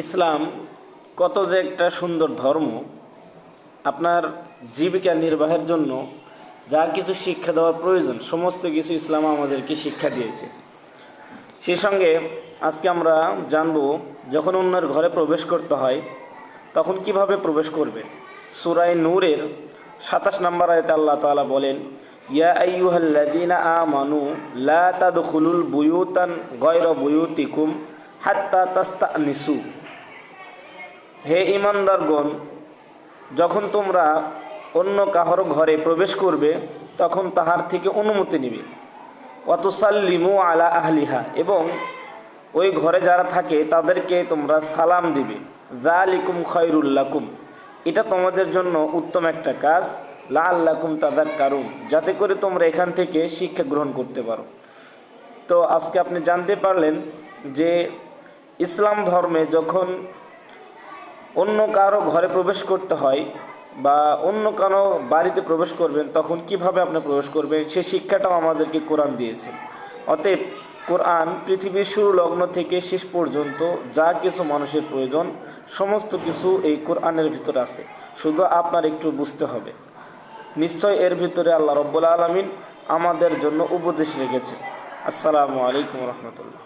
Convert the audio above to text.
ইসলাম কত যে একটা সুন্দর ধর্ম। আপনার জীবিকা নির্বাহের জন্য যা কিছু শিক্ষা দেওয়ার প্রয়োজন সমস্ত কিছু ইসলাম আমাদেরকে শিক্ষা দিয়েছে। সেই সঙ্গে আজকে আমরা জানব, যখন অন্যের ঘরে প্রবেশ করতে হয় তখন কিভাবে প্রবেশ করবে। সূরা নূরের ২৭ নম্বর আয়াতে আল্লাহ তাআলা বলেন, ইয়া আইয়ুহাল্লাযীনা আমানু লা তাদখুলুল বুয়ুতান গায়রা বুয়ুতিকুম হাত্তা তাস্তানিসু। হে ঈমানদারগণ, যখন তোমরা অন্য কাহার ঘরে প্রবেশ করবে তখন তাহার থেকে অনুমতি নিবে। ওয়াতুসাল্লিমু আলা আহলিহা, এবং ওই ঘরে যারা থাকে তাদেরকে তোমরা সালাম দিবে। যালিকুম খায়রুল লাকুম, এটা তোমাদের জন্য উত্তম একটা কাজ। লাআল্লাকুম তাযাক্কারুন, যাতে করে তোমরা এখান থেকে শিক্ষা গ্রহণ করতে পারো। তো আজকে আপনি জানতে পারলেন যে ইসলাম ধর্মে যখন অন্য কারো ঘরে প্রবেশ করতে হয় বা অন্য কারো বাড়িতে প্রবেশ করবেন তখন কিভাবে আপনি প্রবেশ করবেন, সে শিক্ষাটাও আমাদেরকে কোরআন দিয়েছে। অতএব কোরআন পৃথিবীর শুরু লগ্ন থেকে শেষ পর্যন্ত যা কিছু মানুষের প্রয়োজন সমস্ত কিছু এই কোরআনের ভিতরে আছে, শুধু আপনার একটু বুঝতে হবে। নিশ্চয় এর ভিতরে আল্লাহ রাব্বুল আলামিন আমাদের জন্য উপদেশ রেখেছেন। আসসালামু আলাইকুম রহমতুল্লাহ।